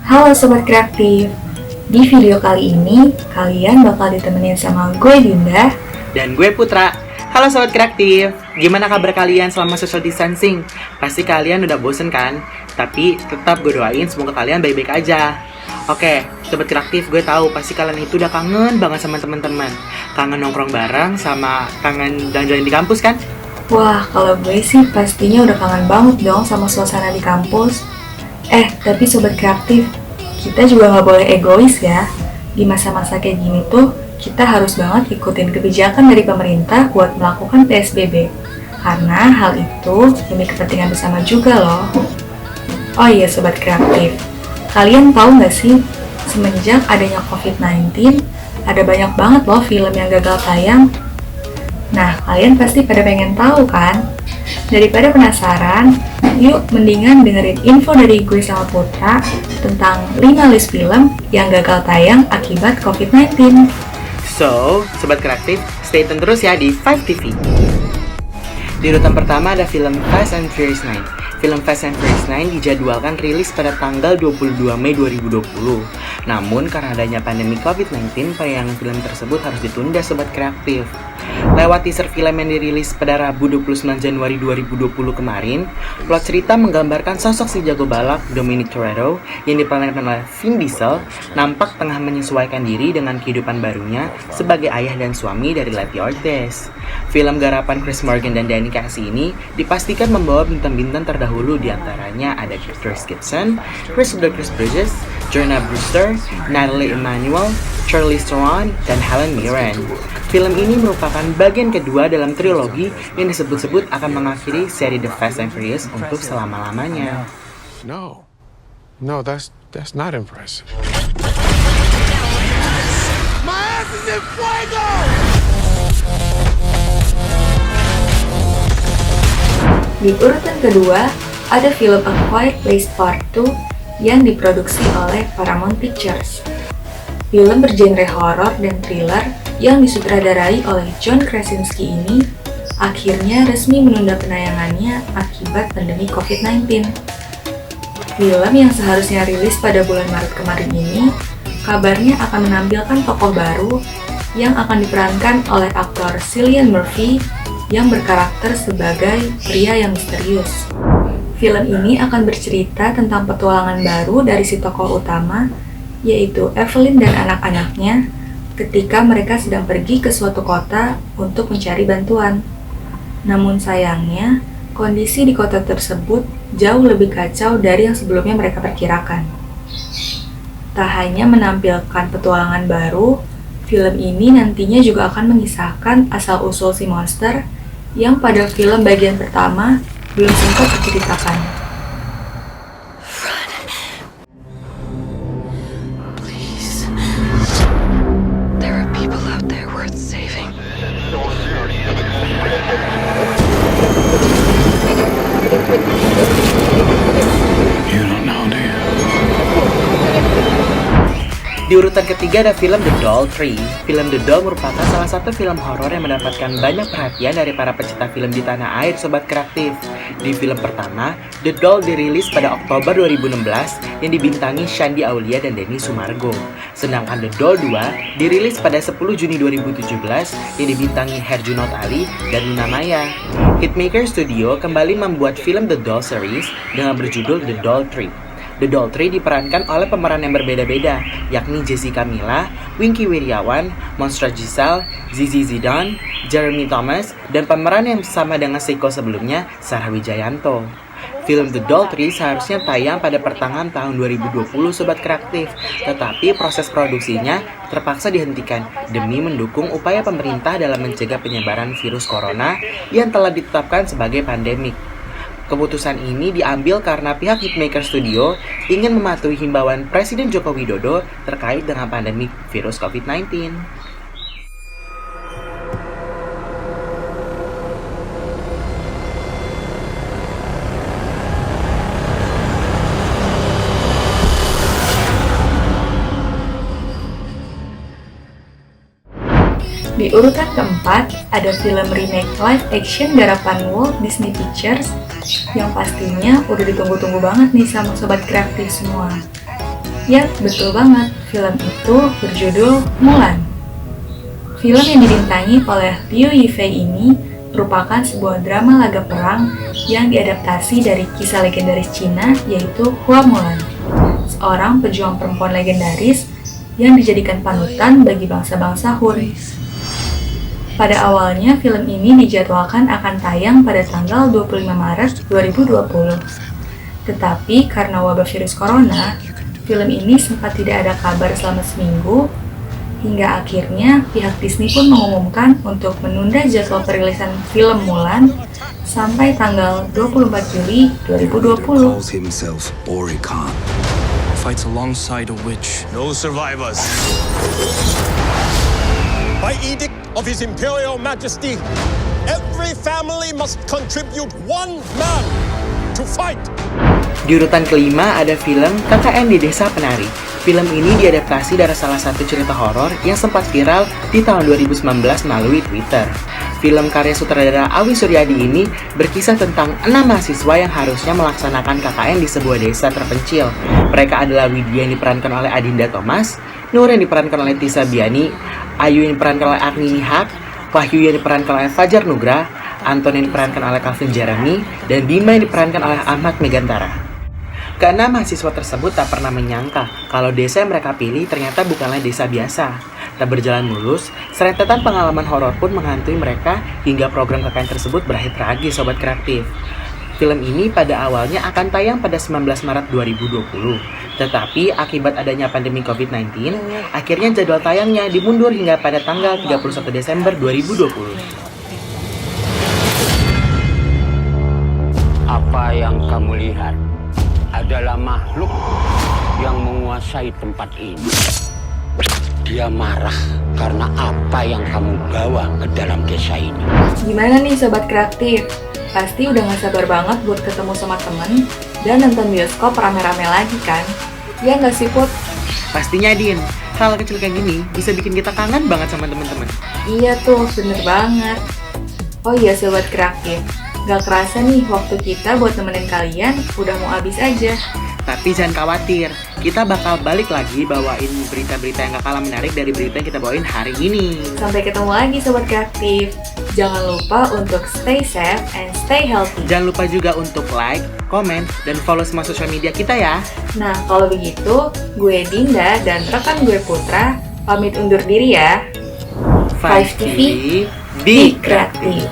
Halo Sobat Kreatif, di video kali ini kalian bakal ditemenin sama gue Dinda. Dan gue Putra. Halo Sobat Kreatif, gimana kabar kalian selama social distancing? Pasti kalian udah bosen kan? Tapi tetap gue doain semoga kalian baik-baik aja. Oke, Sobat Kreatif, gue tahu pasti kalian itu udah kangen banget sama teman-teman. Kangen nongkrong bareng sama kangen jalan-jalan di kampus kan? Wah, kalau gue sih pastinya udah kangen banget dong sama suasana di kampus. Tapi Sobat Kreatif, kita juga nggak boleh egois ya. Di masa-masa kayak gini tuh, kita harus banget ikutin kebijakan dari pemerintah buat melakukan PSBB. Karena hal itu demi kepentingan bersama juga loh. Oh iya Sobat Kreatif, kalian tahu nggak sih, semenjak adanya COVID-19, ada banyak banget loh film yang gagal tayang. Nah, kalian pasti pada pengen tahu kan? Daripada penasaran, yuk mendingan dengerin info dari gue sama Putra tentang 5 list film yang gagal tayang akibat COVID-19. So, Sobat Kreatif, stay tune terus ya di 5TV. Di urutan pertama ada film Fast and Furious 9. Film Fast and Furious 9 dijadwalkan rilis pada tanggal 22 Mei 2020. Namun, karena adanya pandemi COVID-19, penayangan film tersebut harus ditunda Sobat Kreatif. Lewat teaser film yang dirilis pada Rabu 29 Januari 2020 kemarin, plot cerita menggambarkan sosok si jago balap Dominic Toretto yang diperankan oleh Vin Diesel nampak tengah menyesuaikan diri dengan kehidupan barunya sebagai ayah dan suami dari Letty Ortiz. Film garapan Chris Morgan dan Danny Casey ini dipastikan membawa bintang-bintang terdahulu, diantaranya ada Chris Gibson, Chris Bridges, Jorna Brewster, Natalie Emmanuel, Charlize Theron, dan Helen Mirren. Film ini merupakan bagian kedua dalam trilogi yang disebut-sebut akan mengakhiri seri The Fast and Furious untuk selama-lamanya. No, that's not impressive. My ass is in fuego! Di urutan kedua, ada film A Quiet Place Part 2 yang diproduksi oleh Paramount Pictures. Film bergenre horor dan thriller yang disutradarai oleh John Krasinski ini akhirnya resmi menunda penayangannya akibat pandemi COVID-19. Film yang seharusnya rilis pada bulan Maret kemarin ini kabarnya akan menampilkan tokoh baru yang akan diperankan oleh aktor Cillian Murphy yang berkarakter sebagai pria yang misterius. Film ini akan bercerita tentang petualangan baru dari si tokoh utama, yaitu Evelyn dan anak-anaknya ketika mereka sedang pergi ke suatu kota untuk mencari bantuan. Namun sayangnya, kondisi di kota tersebut jauh lebih kacau dari yang sebelumnya mereka perkirakan. Tak hanya menampilkan petualangan baru, film ini nantinya juga akan mengisahkan asal-usul si monster yang pada film bagian pertama belum sempat diceritakan. Di urutan ketiga ada film The Doll 3. Film The Doll merupakan salah satu film horor yang mendapatkan banyak perhatian dari para pecinta film di tanah air Sobat Kreatif. Di film pertama, The Doll dirilis pada Oktober 2016 yang dibintangi Shandy Aulia dan Denny Sumargo. Sedangkan The Doll 2 dirilis pada 10 Juni 2017 yang dibintangi Herjunot Ali dan Luna Maya. Hitmaker Studio kembali membuat film The Doll series dengan berjudul The Doll 3. The Doll 3 diperankan oleh pemeran yang berbeda-beda, yakni Jessica Mila, Wingky Wiryawan, Monstra Giselle, Zizi Zidane, Jeremy Thomas, dan pemeran yang sama dengan Seiko sebelumnya, Sarah Wijayanto. Film The Doll 3 seharusnya tayang pada pertengahan tahun 2020 Sobat Kreatif, tetapi proses produksinya terpaksa dihentikan demi mendukung upaya pemerintah dalam mencegah penyebaran virus corona yang telah ditetapkan sebagai pandemik. Keputusan ini diambil karena pihak Hitmaker Studio ingin mematuhi himbauan Presiden Joko Widodo terkait dengan pandemi virus COVID-19. Di urutan keempat, ada film remake live action garapan Walt Disney Pictures yang pastinya udah ditunggu-tunggu banget nih sama Sobat Kreatif semua. Yap, betul banget. Film itu berjudul Mulan. Film yang dibintangi oleh Liu Yifei ini merupakan sebuah drama laga perang yang diadaptasi dari kisah legendaris Cina, yaitu Hua Mulan, seorang pejuang perempuan legendaris yang dijadikan panutan bagi bangsa-bangsa Hun. Pada awalnya, film ini dijadwalkan akan tayang pada tanggal 25 Maret 2020. Tetapi karena wabah virus corona, film ini sempat tidak ada kabar selama seminggu, hingga akhirnya pihak Disney pun mengumumkan untuk menunda jadwal perilisan film Mulan sampai tanggal 24 Juli 2020. Calls himself Ori Khan. Fights alongside a witch. No survivors. By edict of His Imperial Majesty, every family must contribute one man to fight. Di urutan kelima ada film KKN di Desa Penari. Film ini diadaptasi dari salah satu cerita horor yang sempat viral di tahun 2019 melalui Twitter. Film karya sutradara Awi Suryadi ini berkisah tentang 6 mahasiswa yang harusnya melaksanakan KKN di sebuah desa terpencil. Mereka adalah Widya yang diperankan oleh Adinda Thomas, Nur yang diperankan oleh Tisa Biani, Ayu yang diperankan oleh Agni Nihak, Wahyu yang diperankan oleh Fajar Nugra, Anton yang diperankan oleh Calvin Jeremy, dan Bima yang diperankan oleh Ahmad Megantara. Keenam mahasiswa tersebut tak pernah menyangka kalau desa yang mereka pilih ternyata bukanlah desa biasa. Tak berjalan mulus, serentetan pengalaman horor pun menghantui mereka hingga program KKN tersebut berakhir tragis, Sobat Kreatif. Film ini pada awalnya akan tayang pada 19 Maret 2020. Tetapi akibat adanya pandemi COVID-19, akhirnya jadwal tayangnya dimundur hingga pada tanggal 31 Desember 2020. Apa yang kamu lihat adalah makhluk yang menguasai tempat ini. Dia marah karena apa yang kamu bawa ke dalam desa ini. Gimana nih Sobat Kreatif? Pasti udah gak sabar banget buat ketemu sama temen dan nonton bioskop rame-rame lagi kan? Ya gak sih Put? Pastinya Din, hal kecil kayak gini bisa bikin kita kangen banget sama teman-teman. Iya tuh, bener banget. Oh iya Sobat Kreatif, gak kerasa nih waktu kita buat nemenin kalian udah mau habis aja. Tapi jangan khawatir, kita bakal balik lagi bawain berita-berita yang gak kalah menarik dari berita yang kita bawain hari ini. Sampai ketemu lagi Sobat Kreatif. Jangan lupa untuk stay safe and stay healthy. Jangan lupa juga untuk like, komen, dan follow semua sosial media kita ya. Nah, kalau begitu, gue Dinda dan rekan gue Putra pamit undur diri ya. 5 TV, be kreatif.